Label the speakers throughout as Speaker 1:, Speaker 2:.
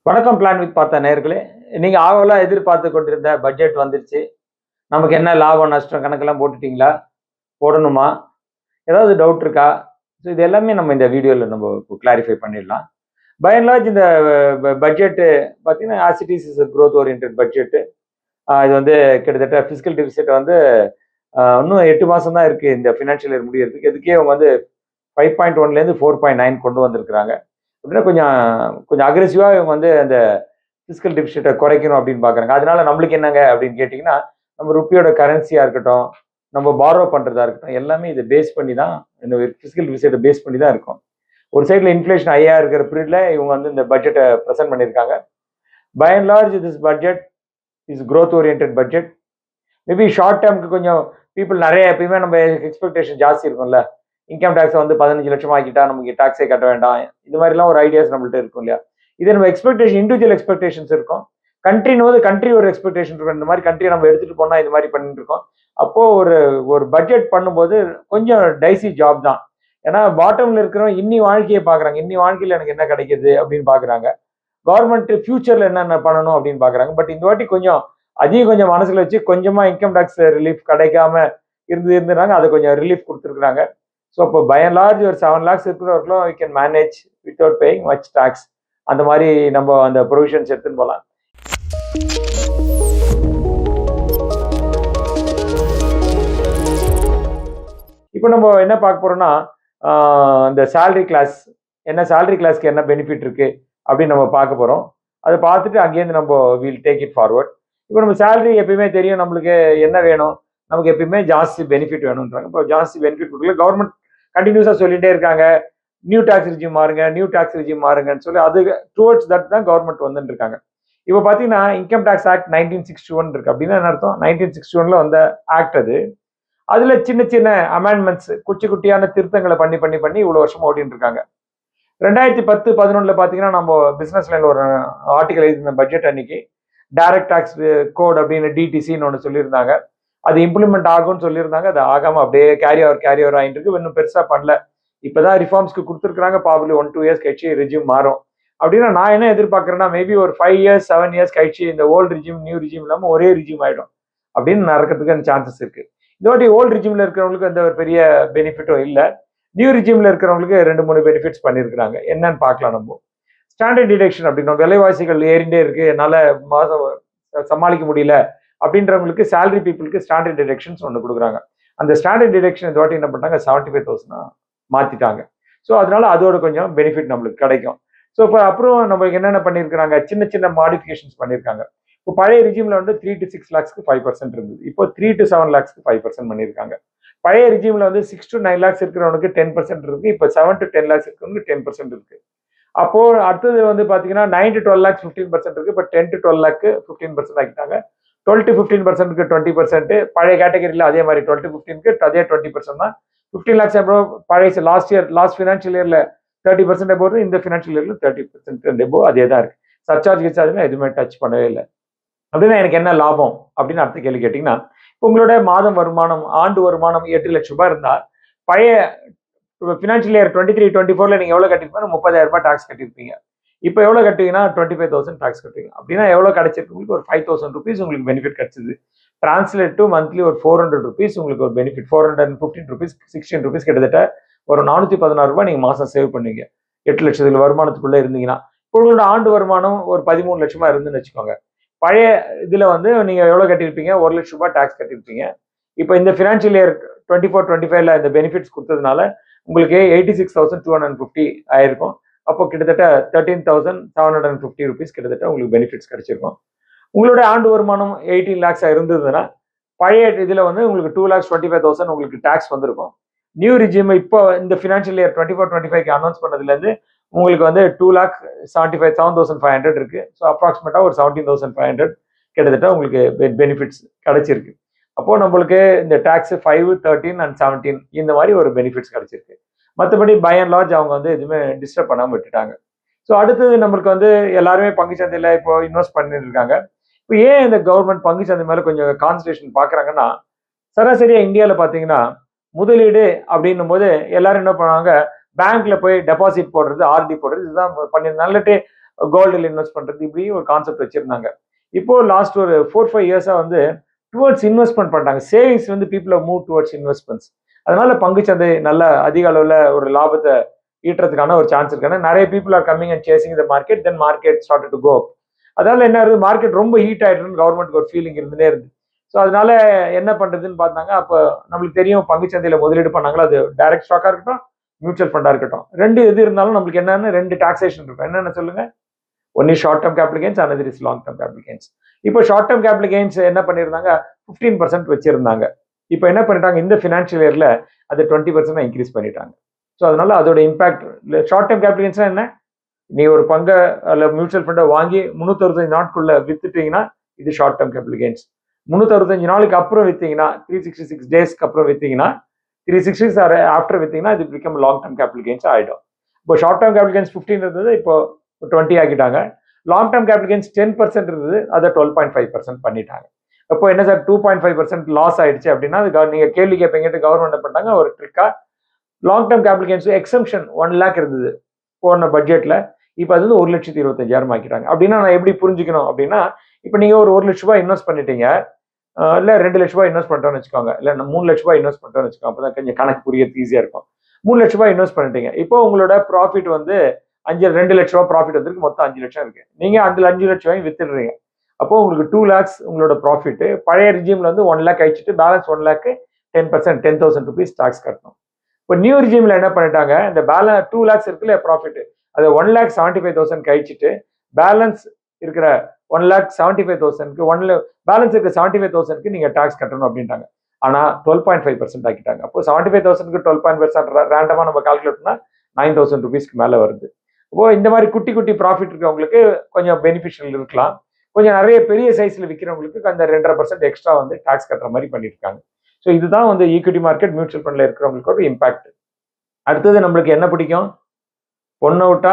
Speaker 1: வணக்கம் plan with பார்த்த நேயர்களே. நீங்க ஆவலா எதிர்பார்த்து கொண்டிருந்த பட்ஜெட் வந்துருச்சு. நமக்கு என்ன லாபம், நஷ்டம் கணக்கெல்லாம் போட்டுட்டீங்களா? போடணுமா? ஏதாவது டவுட் இருக்கா? ஸோ இது எல்லாமே நம்ம இந்த வீடியோல நம்ம கிளாரிஃபை பண்ணிடலாம். பை அண்ட் லார்ஜ் இந்த பட்ஜெட் பார்த்தீங்கன்னா, as it is growth oriented budget. இது வந்து கிட்டத்தட்ட பிசிக்கல் டெபிசிட் வந்து இன்னும் 8 மாசம் தான் இருக்கு இந்த ஃபினான்ஷியல் இயர் முடியறதுக்கு. இதுக்கே அவங்க வந்து 5.1லேருந்து 4.9 கொண்டு வந்திருக்கிறாங்க. அப்படின்னா கொஞ்சம் கொஞ்சம் அக்ரெசிவா இவங்க வந்து அந்த பிசிக்கல் டெபிசிட்டை குறைக்கணும் அப்படின்னு பாக்குறாங்க. அதனால நம்மளுக்கு என்னங்க அப்படின்னு கேட்டீங்கன்னா, நம்ம ருப்பியோட கரன்சியா இருக்கட்டும், நம்ம பாரோ பண்றதா இருக்கட்டும், எல்லாமே இதை பேஸ் பண்ணி தான் இந்த பிசிக்கல் டெபிசிட்டை பேஸ் பண்ணி தான் இருக்கும். ஒரு சைட்ல இன்ஃபிளேஷன் ஹையா இருக்கிற பீரியட்ல இவங்க வந்து இந்த பட்ஜெட்டை ப்ரெசென்ட் பண்ணியிருக்காங்க. By and large this budget is growth oriented budget. Maybe short டேர்முக்கு கொஞ்சம் பீப்புள் நிறைய எப்பயுமே நம்ம எக்ஸ்பெக்டேஷன் ஜாஸ்தி இருக்கும்ல. இன்கம் டேக்ஸ் வந்து 15 லட்சம் ஆக்கிட்டா நமக்கு டாக்ஸே கட்ட வேண்டாம். இது மாதிரிலாம் ஒரு ஐடியாஸ் நம்மள்ட்ட இருக்கும் இல்லையா? இது நம்ம எக்ஸ்பெக்டேஷன் இண்டிவிஜுவல் எக்ஸ்பெக்டேஷன்ஸ் இருக்கும். கண்ட்ரின்னு போது கண்ட்ரி ஒரு எக்ஸ்பெக்டேஷன் இருக்கும். இந்த மாதிரி கண்ட்ரியை நம்ம எடுத்துட்டு போனா இது மாதிரி பண்ணிட்டு இருக்கோம். அப்போ ஒரு ஒரு பட்ஜெட் பண்ணும்போது கொஞ்சம் டைசி ஜாப் தான். ஏன்னா பாட்டம்ல இருக்கிறவங்க இன்னி வாழ்க்கையை பாக்குறாங்க. இன்னி வாழ்க்கையில எனக்கு என்ன கிடைக்குது அப்படின்னு பாக்குறாங்க. கவர்மெண்ட் ஃபியூச்சர்ல என்னென்ன பண்ணணும் அப்படின்னு பாக்குறாங்க. பட் இந்த வாட்டி கொஞ்சம் அதையும் கொஞ்சம் மனசுல வச்சு கொஞ்சமா இன்கம் டாக்ஸ் ரிலீஃப் கிடைக்காம இருந்தாங்க. அதை கொஞ்சம் ரிலீஃப் கொடுத்துருக்காங்க. ஸோ இப்போ பை அண்ட் லார்ஜ் ஒரு 7 lakhs இருக்கிறவர்களும் we can manage without paying much tax. அந்த மாதிரி நம்ம அந்த ப்ரொவிஷன்ஸ் எடுத்துன்னு போகலாம். இப்போ நம்ம என்ன பார்க்க போறோம்னா, இந்த சேலரி கிளாஸ் என்ன சேலரி கிளாஸ்க்கு என்ன பெனிஃபிட் இருக்கு அப்படின்னு நம்ம பார்க்க போறோம். அதை பார்த்துட்டு அங்கேருந்து நம்ம வில் டேக் இட் ஃபார்வர்ட். இப்போ நம்ம சேலரி எப்பயுமே தெரியும் நம்மளுக்கு என்ன வேணும். நமக்கு எப்பயுமே ஜாஸ்தி பெனிஃபிட் வேணும்ன்றாங்க. இப்போ ஜாஸ்தி பெனிஃபிட் கொடுக்கல. கவர்மெண்ட் கண்டினியூஸா சொல்லிட்டே இருக்காங்க. நியூ டாக்ஸ் ரிஜிம் மாறுங்க, நியூ டாக்ஸ் ரிஜிம் மாறுங்கன்னு சொல்லி அது டுவர்ட்ஸ் தட் தான் கவர்மெண்ட் வந்துட்டு இருக்காங்க. இப்போ பார்த்தீங்கன்னா இன்கம் டாக்ஸ் ஆக்ட் 1961 இருக்கு. அப்படின்னா என்ன அர்த்தம்? 1961ல வந்த ஆக்ட் அது. அதுல சின்ன சின்ன அமெண்ட்மெண்ட்ஸ் குச்சி குட்டியான திருத்தங்களை பண்ணி பண்ணி பண்ணி இவ்வளவு வருஷம் ஓட்டிட்டு இருக்காங்க. 2010-11 பாத்தீங்கன்னா நம்ம பிசினஸ் லைன்ல ஒரு ஆர்டிகல் எழுதின பட்ஜெட் அன்னைக்கு டைரக்ட் டாக்ஸ் கோட் அப்படின்னு டிடிசின்னு ஒன்று சொல்லியிருந்தாங்க. அது இம்ப்ளிமெண்ட் ஆகும்னு சொல்லியிருந்தாங்க. அது ஆகாம அப்படியே கேரி ஓவர் ஆகிட்டு இருக்கு. இன்னும் பெருசா பண்ணல. இப்பதான் ரிஃபார்ம்ஸ்க்கு கொடுத்துருக்காங்க. ப்ராபபிலி 1-2 இயர்ஸ் கழிச்சு ரிஜிம் மாறும். அப்படின்னா நான் என்ன எதிர்பார்க்கறேன்னா மேபி ஒரு 5 இயர்ஸ் 7 இயர்ஸ் கழிச்சு இந்த ஓல்டு ரிஜிம் நியூ ரிஜிம் இல்லாம ஒரே ரிஜிம் ஆயிடும் அப்படின்னு நடக்கிறதுக்கு சான்சஸ் இருக்கு. இந்த வாட்டி ஓல்டு ரிஜிம்ல இருக்கிறவங்களுக்கு எந்த ஒரு பெரிய பெனிஃபிட்டும் இல்லை. நியூ ரிஜிம்ல இருக்கிறவங்களுக்கு 2-3 பெனிஃபிட்ஸ் பண்ணியிருக்கிறாங்க. என்னன்னு பார்க்கலாம் நம்ம. ஸ்டாண்டர்ட் டிடக்ஷன் அப்படின்னா விலைவாசிகள் ஏறிண்டே இருக்கு, என்னால மாதம் சமாளிக்க முடியல அப்படின்றவங்களுக்கு சேலரி பீப்புளுக்கு ஸ்டாண்டர்ட் டிடக்ஷன்ஸ் ஒன்று கொடுக்குறாங்க. அந்த ஸ்டாண்டர்ட் டிடக்ஷன் இந்த வாட்டி என்ன பண்ணாங்க 75,000 மாத்திட்டாங்க. ஸோ அதனால அதோட கொஞ்சம் பெனிஃபிட் நம்மளுக்கு கிடைக்கும். ஸோ இப்போ அப்புறம் நம்மளுக்கு என்னென்ன பண்ணியிருக்கிறாங்க, சின்ன சின்ன மாடிஃபிகேஷன்ஸ் பண்ணியிருக்காங்க. இப்போ பழைய ரிஜிம்ல வந்து 3 to 6 lakhsக்கு 5% இருந்தது. இப்போ 3 to 7 lakhsக்கு 5% பண்ணியிருக்காங்க. பழைய ரிஜிம்ல வந்து 6 to 9 lakhs இருக்கிறவனுக்கு 10% இருக்கு. இப்போ 7 to 10 lakhs இருக்கிறவனுக்கு 10% இருக்கு. அப்போ அடுத்தது வந்து பாத்தீங்கன்னா 9 to 12 lakhs 15% இருக்கு. இப்போ 10 to 12 lakh 15% ஆக்கிட்டாங்க. 12 to 15%க்கு 20%. பழைய கேட்டகரியில அதே மாதிரி 12 to 15க்கு அதே 20% தான். 15 lakhs அப்புறம் பழைய லாஸ்ட் ஃபினான்ஷியல் இயர்ல 30% போது இந்த ஃபினான்ஷியல் இயர்ல 30% அதே தான் இருக்கு. சர்சார்ஜ் கிச்சார்ஜ்லாம் எதுவுமே டச் பண்ணவே இல்லை. அப்படின்னா எனக்கு என்ன லாபம் அப்படின்னு அடுத்த கேள்வி கேட்டீங்கன்னா, உங்களோட மாதம் வருமானம் ஆண்டு வருமானம் 8 லட்சம் ரூபாய் இருந்தா பழைய ஃபினான்ஷியல் இயர் 23-24ல நீங்க எவ்வளவு கட்டிருப்பீங்க? 30,000 ரூபாய் டாக்ஸ் கட்டிருப்பீங்க. இப்போ எவ்வளவு கட்டுவீங்கன்னா 25,000 டாக்ஸ் கட்டுவீங்க. அப்படின்னா எவ்வளவு கிடைச்சிருக்கு? உங்களுக்கு ஒரு 5,000 rupees உங்களுக்கு பெனிஃபிட் கிடைச்சது. டிரான்ஸ்லேட் டு மந்த்லி ஒரு 400 rupees உங்களுக்கு ஒரு பெனிஃபிட். 415 rupees 16 rupees கிட்டத்தட்ட ஒரு 416 ரூபாய் நீங்க மாசம் சேவ் பண்ணுவீங்க. 8 லட்சத்துல வருமானத்துக்குள்ள இருந்தீங்கன்னா. இப்போ உங்களோட ஆண்டு வருமானம் ஒரு 13 லட்சமா இருந்துன்னு வச்சுக்கோங்க. பழைய இதுல வந்து நீங்க எவ்வளவு கட்டியிருப்பீங்க? 1 லட்சம் ரூபாய் டாக்ஸ் கட்டியிருப்பீங்க. இப்போ இந்த ஃபினான்ஷியல் இயர் 24-25ல இந்த பெனிஃபிட்ஸ் கொடுத்ததுனால உங்களுக்கு 86,250 ஆயிருக்கும். அப்போ கிட்டத்தட்ட 13,750 rupees கிட்டத்தட்ட உங்களுக்கு பெனிஃபிட்ஸ் கிடைச்சிருக்கும். உங்களுடைய ஆண்டு வருமானம் 18 lakhs இருந்ததுன்னா பழைய இதுல வந்து உங்களுக்கு 2,25,000 உங்களுக்கு டாக்ஸ் வந்திருக்கும். நியூ ரிஜிம் இப்போ இந்த ஃபினான்ஷியல் இயர் 24-25க்கு அனௌன்ஸ் பண்ணதுல இருந்து உங்களுக்கு வந்து 2,75,7,500 இருக்கு. ஸோ அப்ராக்சிமேட்டா ஒரு 17,500 கிட்டத்தட்ட உங்களுக்கு பெனிஃபிட்ஸ் கிடைச்சிருக்கு. அப்போ நம்மளுக்கு இந்த டாக்ஸ் 5, 13 and 17 இந்த மாதிரி ஒரு பெனிஃபிட்ஸ் கிடைச்சிருக்கு. மற்றபடி பை அண்ட் லார்ஜ் அவங்க வந்து எதுவுமே டிஸ்டர்ப் பண்ணாம விட்டுட்டாங்க. ஸோ அடுத்தது நம்மளுக்கு வந்து எல்லாருமே பங்குச்சந்தையில இப்போ இன்வெஸ்ட் பண்ணிட்டு இருக்காங்க. இப்போ ஏன் இந்த கவர்மெண்ட் பங்குச்சந்தை மேல கொஞ்சம் கான்சன்ட்ரேஷன் பாக்குறாங்கன்னா, சராசரியா இந்தியாவில பாத்தீங்கன்னா முதலீடு அப்படின்னும் போது எல்லாரும் என்ன பண்ணுவாங்க, பேங்க்ல போய் டெபாசிட் போடுறது, ஆர்டி போடுறது இதுதான் பண்ணி நல்லட்டு கோல்டில் இன்வெஸ்ட் பண்றது, இப்படி ஒரு கான்செப்ட் வச்சிருந்தாங்க. இப்போ லாஸ்ட் ஒரு 4-5 இயர்ஸா வந்து டுவர்ட்ஸ் இன்வெஸ்ட்மெண்ட் பண்றாங்க. சேவிங்ஸ் வந்து பீப்புள் மூவ் டுவர்ட்ஸ் இன்வெஸ்ட்மெண்ட்ஸ். அதனால பங்குச்சந்தை நல்ல அதிக அளவுல ஒரு லாபத்தை ஈட்டுறதுக்கான ஒரு சான்ஸ் இருக்கு. ஏன்னா நிறைய people are coming and chasing the market, then market started to go up. அதனால என்ன ஆகுது, மார்க்கெட் ரொம்ப ஹீட் ஆயிடுன்னு கவர்மெண்ட்க்கு ஒரு ஃபீலிங் இருந்துட்டே இருந்து. ஸோ அதனால என்ன பண்றதுன்னு பார்த்தாங்க. அப்போ நம்மளுக்கு தெரியும் பங்குச்சந்தையில முதலீடு பண்ணாங்களா, அது டைரக்ட் ஸ்டாக்கா இருக்கட்டும், மியூச்சுவல் ஃபண்டா இருக்கட்டும், ரெண்டு எது இருந்தாலும் நம்மளுக்கு என்னன்னு ரெண்டு டாக்ஸேஷன் இருக்கும். என்னென்ன சொல்லுங்க? One is short term capital gains, another is long term capital gains. இப்போ ஷார்ட் டேர்ம் கேபிட்டல் கெயின்ஸ் என்ன பண்ணியிருந்தாங்க, 15% வச்சிருந்தாங்க. இப்போ என்ன பண்ணிட்டாங்க, இந்த ஃபினான்ஷியல் இயர்ல அது 20% இன்க்ரீஸ் பண்ணிட்டாங்க. ஸோ அதனால அதோட இம்பாக்ட் ஷார்ட் டேர்ம் கேபிட்டல் கெயின்ஸ்னா என்ன, நீ ஒரு பங்கை அல்ல மியூச்சுவல் ஃபண்டை வாங்கி 365 நாட்குள்ள வித்துட்டீங்கன்னா இது ஷார்ட் டேர்ம் கேபிட்டல் கெயின்ஸ். 365 நாளுக்கு அப்புறம் வித்தீங்கன்னா, 366 டேஸ்க்கு அப்புறம் வித்தீங்கன்னா, 366 ஆஃப்டர் வித்தீங்கன்னா இது become long term capital gains ஆயிடும். இப்போ ஷார்ட் டேர்ம் கேபிட்டல் கெயின்ஸ் 15 இருந்தது, இப்போ 20 ஆக்கிட்டாங்க. லாங் டேர்ம் கேபிட்டல் கெயின்ஸ் 10% இருந்தது, அதை 12.5% பண்ணிட்டாங்க. அப்போ என்ன சார் 2.5% லாஸ் ஆயிடுச்சு அப்படின்னா, அது நீங்க கேள்வி கேட்பீங்க, கவர்மெண்ட் பண்ணாங்க ஒரு ட்ரிக்கா. Long term capital gains exemption 1 lakh இருந்தது போன பட்ஜெட்ல, இப்போ அது வந்து 1,25,000 ஆக்கிட்டாங்க. அப்படின்னா நான் எப்படி புரிஞ்சுக்கணும் அப்படின்னா, இப்போ நீங்க ஒரு 1 லட்ச ரூபாய் இன்வெஸ்ட் பண்ணிட்டீங்க, இல்ல 2 லட்ச ரூபாய் இன்வெஸ்ட் பண்ணிட்டோம்னு வச்சுக்கோங்க, இல்ல 3 லட்ச ரூபாய் இன்வெஸ்ட் பண்ணிட்டோம்னு வச்சுக்கோங்க, அப்பதான் கொஞ்சம் கணக்கு புரியறது ஈஸியா இருக்கும். 3 லட்ச ரூபாய் இன்வெஸ்ட் பண்ணிட்டீங்க, இப்போ உங்களோட ப்ராஃபிட் வந்து 2 லட்ச ரூபாய் ப்ராஃபிட் வந்திருக்கு, மொத்தம் 5 லட்சம் இருக்கு. நீங்க அந்த 5 லட்ச ரூபாய் வித்துடுறீங்க. அப்போ உங்களுக்கு 2 lakhs உங்களோட ப்ராஃபிட். பழைய ரிஜிம்ல வந்து 1 lakh அழிச்சிட்டு பேலன்ஸ் 1 lakh 10%, 10,000 rupees டாக்ஸ் கட்டணும். இப்போ நியூ ரிஜிம்ல என்ன பண்ணிட்டாங்க, இந்த பேலன்ஸ் 2 lakhs இருக்குல்ல ப்ராஃபிட், அதை 1,75,000 கழிச்சிட்டு பேலன்ஸ் இருக்கிற 1,75,000 பேலன்ஸ் இருக்கிற 75,000 நீங்க டாக்ஸ் கட்டணும் அப்படின்ட்டாங்க. ஆனா 12.5% ஆக்கிட்டாங்க. அப்போ 75,000 12.5% ரேண்டமா நம்ம கால்குலேட் பண்ணா 9,000 rupeesக்கு மேல வருது. இப்போ இந்த மாதிரி குட்டி குட்டி ப்ராஃபிட் இருக்கவங்களுக்கு கொஞ்சம் பெனிஃபிஷியல் இருக்கலாம். கொஞ்சம் நிறைய பெரிய சைஸ்ல விற்கிறவங்களுக்கு அந்த 2.5% எக்ஸ்ட்ரா வந்து டாக்ஸ் கட்டுற மாதிரி பண்ணிருக்காங்க. ஸோ இதுதான் வந்து ஈக்விட்டி மார்க்கெட் மியூச்சுவல் ஃபண்ட்ல இருக்கிறவங்களுக்கு ஒரு இம்பாக்ட். அடுத்தது நம்மளுக்கு என்ன பிடிக்கும், பொண்ணை விட்டா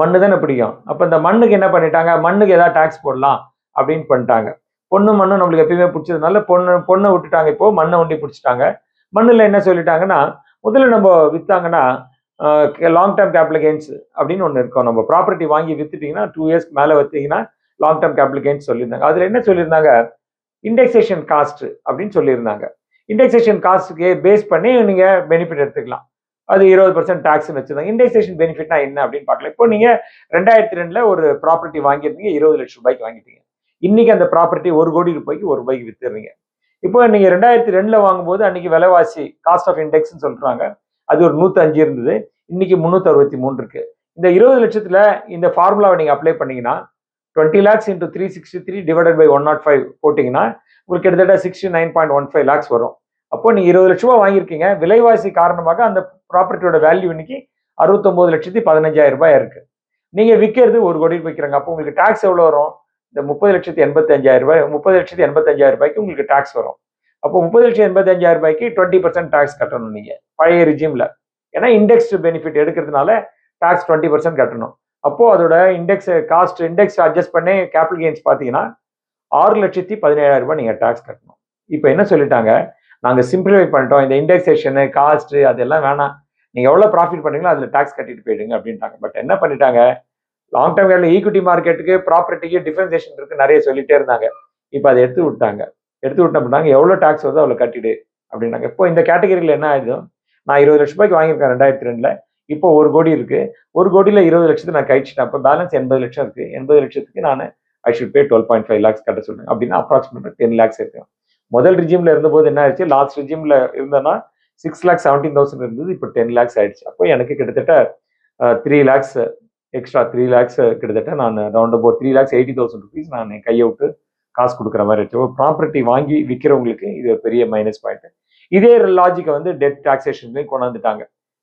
Speaker 1: மண்ணு தானே பிடிக்கும். அப்போ இந்த மண்ணுக்கு என்ன பண்ணிட்டாங்க, மண்ணுக்கு ஏதாவது டாக்ஸ் போடலாம் அப்படின்னு பண்ணிட்டாங்க. பொண்ணு மண்ணும் நம்மளுக்கு எப்பயுமே பிடிச்சதுனால பொண்ணை விட்டுட்டாங்க, இப்போ மண்ணை ஒண்டி பிடிச்சிட்டாங்க. மண்ணுல என்ன சொல்லிட்டாங்கன்னா, முதல்ல நம்ம வித்தாங்கன்னா லாங் டேர்ம் கேபிட்டல் கெயின்ஸ் அப்படின்னு ஒன்று இருக்கும். நம்ம ப்ராப்பர்ட்டி வாங்கி வித்துட்டீங்கன்னா 2 இயர்ஸ்க்கு மேலே வித்தீங்கன்னா லாங் டேர்ம் கேபிட்டல் கெயின்ஸ் சொல்லியிருந்தாங்க. அதுல என்ன சொல்லியிருந்தாங்க, இண்டெக்ஸேஷன் காஸ்ட் அப்படின்னு சொல்லியிருந்தாங்க. இண்டெக்ஸேஷன் காஸ்ட்டுக்கு பேஸ் பண்ணி நீங்க பெனிஃபிட் எடுத்துக்கலாம். அது 20% டாக்ஸ் வச்சிருந்தாங்க. இண்டெக்ஸேஷன் பெனிஃபிட்னா என்ன அப்படின்னு பார்க்கலாம். இப்போ நீங்க 2002 ஒரு ப்ராப்பர்ட்டி வாங்கியிருந்தீங்க, 20 லட்சம் ரூபாய்க்கு வாங்கிட்டீங்க. இன்னைக்கு அந்த ப்ராப்பர்ட்டி 1 கோடி ரூபாய்க்கு 1 ரூபாய்க்கு வித்துறீங்க. இப்போ நீங்க 2002 வாங்கும்போது அன்னைக்கு விலைவாசி காஸ்ட் ஆஃப் இண்டெக்ஸ்ன்னு சொல்றாங்க, அது ஒரு 105 இருந்தது, இன்னைக்கு 363 இருக்கு. இந்த 20 லட்சத்துல இந்த ஃபார்முலாவை நீங்க அப்ளை பண்ணீங்கன்னா 20 lakhs into 363 divided by 105 போட்டீங்கன்னா உங்களுக்கு கிட்டத்தட்ட 69.15 lakhs வரும். அப்போ நீங்க 20 லட்ச ரூபாய் வாங்கியிருக்கீங்க, விலைவாசி காரணமாக அந்த ப்ராப்பர்ட்டியோட வேல்யூ இன்னைக்கு 69,15,000 ரூபாய் இருக்கு. நீங்க விற்கிறது 1 கோடி விற்கிறாங்க. அப்போ உங்களுக்கு டாக்ஸ் எவ்வளவு வரும், இந்த 30,85,000 ரூபாய், 30,85,000 ரூபாய்க்கு உங்களுக்கு டாக்ஸ் வரும். அப்போ 30,85,000 ரூபாய்க்கு 20% டாக்ஸ் கட்டணும் நீங்க பழைய ரிஜிம்ல. ஏன்னா இண்டெக்ஸ் பெனிஃபிட் எடுக்கிறதுனால டாக்ஸ் 20% கட்டணும். அப்போ அதோட இண்டெக்ஸ் அட்ஜஸ்ட் பண்ணி கேபிட்டல் கெயின்ஸ் பார்த்தீங்கன்னா 6,17,000 ரூபாய் நீங்க டாக்ஸ் கட்டணும். இப்போ என்ன சொல்லிட்டாங்க, நாங்க சிம்பிளிஃபை பண்ணிட்டோம், இந்த இண்டெக்ஸேஷனு காஸ்ட் அதெல்லாம் வேணாம், நீங்க எவ்வளவு ப்ராஃபிட் பண்ணீங்களோ அதுல டாக்ஸ் கட்டிட்டு போயிடுங்க அப்படின்ட்டாங்க. பட் என்ன பண்ணிட்டாங்க, லாங் டேர்ம் ஈக்விட்டி மார்க்கெட்டுக்கு ப்ராப்பர்ட்டிக்கு டிஃபரன்சியேஷன் இருக்கு நிறைய சொல்லிட்டே இருந்தாங்க. இப்போ அதை எடுத்து விட்டாங்க. எடுத்து விட்டு அப்படின்னாங்க எவ்வளவு டாக்ஸ் வருதோ அவ்வளவு கட்டிடு அப்படின்னாங்க. இப்போ இந்த கேட்டகரியில என்ன ஆயிடும், நான் 20 லட்ச ரூபாய்க்கு வாங்கியிருக்கேன் 2002, இப்போ 1 கோடி இருக்கு, 1 கோடியில 20 லட்சத்தை நான் கழிச்சிட்டேன், அப்போ பேலன்ஸ் 80 லட்சம் இருக்கு. 80 லட்சத்துக்கு நான் ஐ ஷுட் பே 12.5 lakhs கட்ட சொல்றேன் அப்படின்னா அப்ராக்சிமேட்டா 10 lakhs இருக்கு. முதல் ரிஜிம்ல இருந்தபோது என்ன ஆயிடுச்சு, லாஸ்ட் ரிஜிம்ல இருந்தேன்னா 6,17,000 இருந்தது, இப்போ 10 lakhs ஆயிடுச்சு. அப்போ எனக்கு கிட்டத்தட்ட 3 lakhs எக்ஸ்ட்ரா 3 lakhs கிட்டத்தட்ட நான் ரவுண்ட் அபவுட் 3,80,000 rupees நான் கையை விட்டு காசு கொடுக்குற மாதிரி இருக்கு. ப்ராப்பர்ட்டி வாங்கி விற்கிறவங்களுக்கு இது ஒரு பெரிய மைனஸ் பாயிண்ட். இதே லாஜிக்கை வந்து டெட் டாக்ஸேஷன்லையும் கொண்டு வந்துட்டாங்க.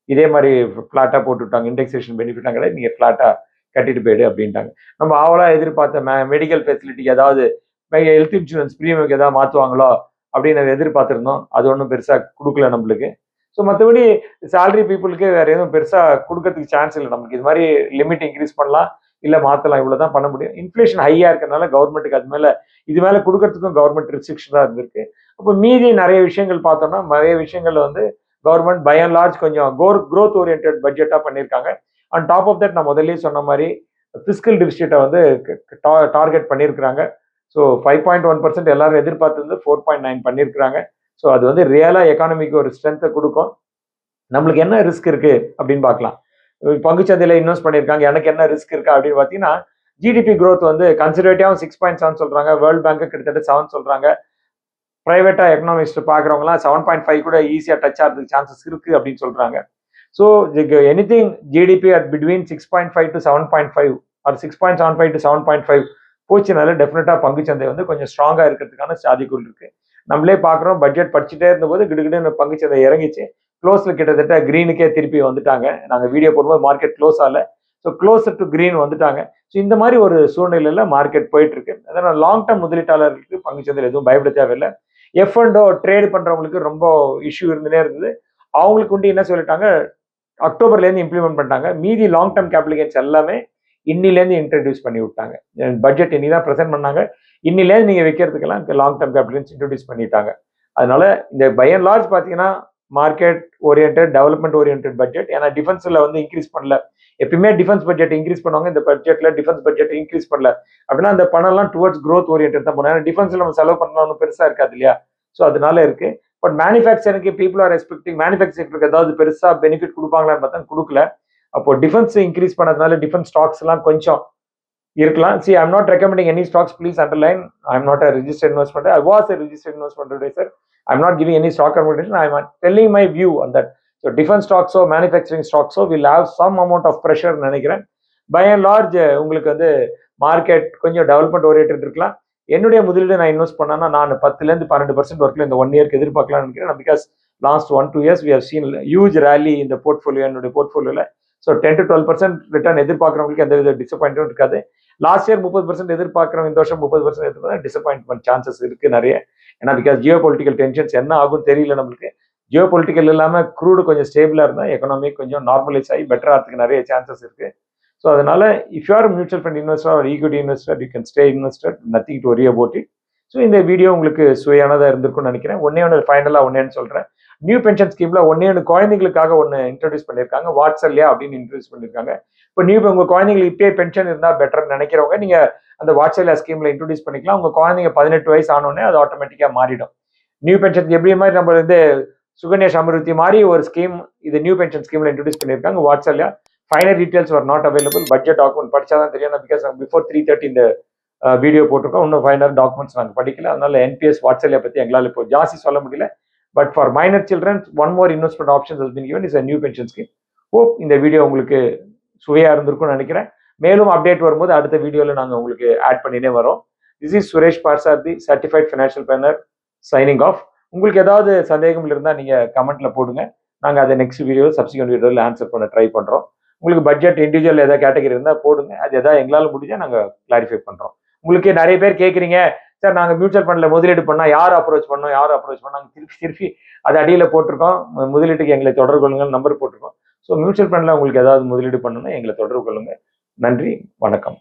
Speaker 1: இதே மாதிரி ஃபிளாட்டா போட்டு விட்டாங்க, இண்டெக்ஸேஷன் பெனிஃபிட்டாக கிடையாது, நீங்க ஃபிளாட்டா கட்டிட்டு போயிடு அப்படின்ட்டாங்க. நம்ம ஆவலா எதிர்பார்த்த மெடிக்கல் ஃபெசிலிட்டிக்கு ஏதாவது ஹெல்த் இன்சூரன்ஸ் ப்ரீமியம்க்கு ஏதாவது மாற்றுவாங்களோ அப்படின்னு எதிர்பார்த்துருந்தோம். அது ஒன்றும் பெருசா கொடுக்கல நம்மளுக்கு. ஸோ மற்றபடி சேலரி பீப்புளுக்கு வேற எதுவும் பெருசா கொடுக்கறதுக்கு சான்ஸ் இல்லை. நமக்கு இது மாதிரி லிமிட் இன்க்ரீஸ் பண்ணலாம், இல்ல மாத்தலாம், இவ்வளவுதான் பண்ண முடியும். இன்ஃபிளேஷன் ஹையா இருக்கனால கவர்மெண்ட்டுக்கு அது மேல இது மேல கொடுக்கறதுக்கும் கவர்மெண்ட் ரெஸ்ட்ரிக்ஷன் இருந்திருக்கு. அப்போ மீதி நிறைய விஷயங்கள் பார்த்தோம்னா நிறைய விஷயங்கள் வந்து கவர்மெண்ட் பை அண்ட் லார்ஜ் கொஞ்சம் growth ஓரியன்ட் பட்ஜெட்டா பண்ணியிருக்காங்க. அண்ட் டாப் ஆஃப் தட் நான் முதல்லயே சொன்ன மாதிரி ஃபிஸ்கல் டெபிசிட்டை வந்து டார்கெட் பண்ணியிருக்கிறாங்க. ஸோ 5.1% எல்லாரும் எதிர்பார்த்தது 4.9 பண்ணியிருக்கிறாங்க. ஸோ அது வந்து ரியலாக எக்கானமிக்கு ஒரு ஸ்ட்ரென்த்தை கொடுக்கும். நம்மளுக்கு என்ன ரிஸ்க் இருக்கு அப்படின்னு பார்க்கலாம். பங்குச்சந்தையில இன்வெஸ்ட் பண்ணியிருக்காங்க, எனக்கு என்ன ரிஸ்க் இருக்கா அப்படின்னு பார்த்தீங்கன்னா, ஜிடிபி growth வந்து கன்சர்வேட்டிவாக 6.7 சொல்றாங்க, வேர்ல்டு பேங்க் கிட்டத்தட்ட 7 சொல்றாங்க. பிரைவேட்டா எக்கனாமிஸ்ட் பார்க்குறவங்களாம் 7.5 கூட ஈஸியா டச் ஆகிறதுக்கு சான்சஸ் இருக்கு அப்படின்னு சொல்றாங்க. So anything GDP at between 6.5 to 7.5 or 6.75 to 7.5 போச்சுனால டெஃபினட்டா பங்குச்சந்தை வந்து கொஞ்சம் ஸ்ட்ராங்கா இருக்கிறதுக்கான சாத்தியக்கூறு இருக்கு. நம்மளே பார்க்குறோம், பட்ஜெட் படிச்சுட்டே இருந்தபோது கிடுகிடுன்னு பங்குச்சந்தை இறங்கிச்சு. க்ளோஸ்ல கிட்டத்தட்ட கிரீனுக்கே திருப்பி வந்துட்டாங்க. நாங்கள் வீடியோ போடும்போது மார்க்கெட் க்ளோஸ் ஆகல. ஸோ க்ளோசர் டு கிரீன் வந்துட்டாங்க. ஸோ இந்த மாதிரி ஒரு சூழ்நிலையில மார்க்கெட் போயிட்டு இருக்கு. அதனால லாங் டர்ம் முதலீட்டாளர்களுக்கு பங்குச்சந்தையில் எதுவும் பயப்பட தேவையில்லை. F&O ட்ரேட் பண்றவங்களுக்கு ரொம்ப இஷ்யூ இருந்துனே இருந்தது. அவங்களுக்கு வந்து என்ன சொல்லிட்டாங்க, அக்டோபர்லேருந்து இம்ப்ளிமெண்ட் பண்ணிட்டாங்க. மீதி லாங் டர்ம் கேபிட்டல் கெயின்ஸ் எல்லாமே இன்னிலேருந்து இன்ட்ரடியூஸ் பண்ணி விட்டாங்க. பட்ஜெட் இன்னி தான் ப்ரெசென்ட் பண்ணாங்க. இன்னிலேருந்து நீங்க வைக்கிறதுக்கெல்லாம் long term capital gains introduce பண்ணிட்டாங்க. அதனால இந்த பை அண்ட் லார்ஜ் பார்த்தீங்கன்னா market orient, development orient budget. ஏன்னா டிஃபென்ஸ்ல வந்து இன்க்ரீஸ் பண்ணல. எப்பயுமே டிஃபென்ஸ் பட்ஜெட் இன்க்ரீஸ் பண்ணுவாங்க, இந்த பட்ஜெட்ல டிஃபென்ஸ் பட்ஜெட் இன்க்ரீஸ் பண்ணல அப்படின்னா அந்த பணம் எல்லாம் டுவர்ட்ஸ் க்ரோத் ஓரியன்ட் தான் போனோம். ஏன்னா டிஃபென்ஸ்ல நம்ம செலவு பண்ணணும் பெருசா இருக்காது இல்லையா? ஸோ அதனால இருக்கு. பட் மேனுஃபேக்சருக்கு பீப்புள் ஆர் எக்ஸ்பெக்டிங் மேனுஃபேக்சருக்கு ஏதாவது பெருசா பெனிஃபிட் கொடுப்பாங்களான்னு பார்த்தா கொடுக்கல. அப்போ டிஃபென்ஸ் இன்க்ரீஸ் பண்ணதுனால டிஃபென்ஸ் ஸ்டாக்ஸ் எல்லாம் கொஞ்சம் இருக்கலாம். See, I'm not recommending any stocks. Please underline. I'm not a registered investment. I was a registered investment advisor. I'm not giving any stock recommendation. I'm telling my view on that. So defense stocks or manufacturing stocks will have some amount of pressure நினைக்கிறேன். By and large உங்களுக்கு வந்து market கொஞ்சம் development orient இருக்கலாம். என்னுடைய முதலீடு நான் invest பண்ணா நான் 10% 12% வரைக்கும் இந்த 1 இயர்க்கு எதிர்பார்க்கலாம்னு நினைக்கிறேன். Because last 1-2 years we have seen huge rally இந்த போர்ட்ஃபோலியோ, என்னுடைய போர்ட்ஃபோலியோல. ஸோ 10 to 12% ரிட்டர்ன் எதிர்பார்க்குறவங்களுக்கு எந்த வித டிசப்பாயின்ட்டும் இருக்காது. லாஸ்ட் இயர் 30% எதிர்பார்க்குறவங்க இந்த வருஷம் 30% எதிர்பார்க்க டிசப்பாயின்ட்மெண்ட் சான்சஸ் இருக்கு நிறைய. ஏன்னா பிகாஸ் ஜியோ பொலிட்டிக்கல் டென்ஷன்ஸ் என்ன ஆகும் தெரியல நம்மளுக்கு. ஜியோ பொலிட்டிக்கல் இல்லாமல் க்ரூடு கொஞ்சம் ஸ்டேபிளாக இருந்தால் எக்கனாமிக் கொஞ்சம் நார்மலைஸ் ஆகி பெட்டர் ஆகிறதுக்கு நிறைய சான்சஸ் இருக்கு. ஸோ அதனால if you are mutual fund investor or equity investor you can stay invested, nothing to worry about it. So இந்த வீடியோ உங்களுக்கு சுவையானதாக இருந்திருக்கும்னு நினைக்கிறேன். ஒன்று ஃபைனலாக ஒன்னேன்னு சொல்கிறேன். நியூ பென்ஷன் ஸ்கீம்ல ஒன்று குழந்தைங்களுக்காக ஒன்று இன்ட்ரடியூஸ் பண்ணியிருக்காங்க, வாட்ஸ்அப்லையா அப்படின்னு இன்ட்ரடியூஸ் பண்ணியிருக்காங்க. இப்போ உங்க குழந்தைங்களுக்கு இப்பயே பென்ஷன் இருந்தால் பெட்டர்னு நினைக்கிறவங்க நீங்க அந்த வாட்ஸ்அப்ல ஸ்கீம்ல இன்ட்ரடியூஸ் பண்ணிக்கலாம். உங்க குழந்தைங்க 18 வயசு ஆனோடனே அது ஆட்டோமேட்டிக்கா மாறிடும். நியூ பென்ஷன் எப்படி மாதிரி நம்ம வந்து சுகன்யா சமருத்தி மாதிரி ஒரு ஸ்கீம் இது நியூ பென்ஷன் ஸ்கீம்ல இன்ட்ரடியூஸ் பண்ணியிருக்காங்க வாட்ஸ்அப்ல. Final details R not available. Budget document படிச்சாதான் தெரியும். பிகாஸ் பிஃபோர் 3:30 இந்த வீடியோ போட்டிருக்கோம். இன்னும் ஃபைனல் டாக்குமெண்ட்ஸ் நாங்கள் படிக்கல. அதனால என்பிஎஸ் வாட்ஸ்அப்ல பத்தி எங்களால் இப்போ ஜாஸ்தி சொல்ல முடியல. But for minor children one more investment options has been given is a new pension scheme. Hope இந்த வீடியோ உங்களுக்கு சுவையா இருந்திருக்கும்னு நினைக்கிறேன். மேலும் அப்டேட் வரும்போது அடுத்த வீடியோல நாங்கள் உங்களுக்கு ஆட் பண்ணினே வரோம். This is Suresh Parthasarathy, certified financial planar, signing off. உங்களுக்கு ஏதாவது சந்தேகம் இருந்தால் நீங்க கமெண்ட்ல போடுங்க. நாங்கள் அதை நெக்ஸ்ட் வீடியோ சப்சிக்வெண்ட் வீடியோவில் ஆன்சர் பண்ண ட்ரை பண்றோம். உங்களுக்கு பட்ஜெட் இண்டிவிஜுவல் ஏதாவது கேட்டகரி இருந்தால் போடுங்க. அது எதாவது எங்களால் முடிஞ்சா நாங்கள் கிளாரிஃபை பண்றோம். உங்களுக்கு நிறைய பேர் கேட்குறீங்க, சார் நாங்கள் மியூச்சுவல் ஃபண்ட்ல முதலீடு பண்ணால் யார் அப்ரோச் பண்ணோம் நாங்கள் திருப்பி அது அடியில் போட்டிருக்கோம். முதலீட்டுக்கு எங்களை தொடர்பு கொள்ளுங்கள் நம்பர் போட்டிருக்கோம். ஸோ மியூச்சுவல் ஃபண்ட்ல உங்களுக்கு ஏதாவது முதலீடு பண்ணணும்னா எங்களை தொடர்பு கொள்ளுங்க. நன்றி, வணக்கம்.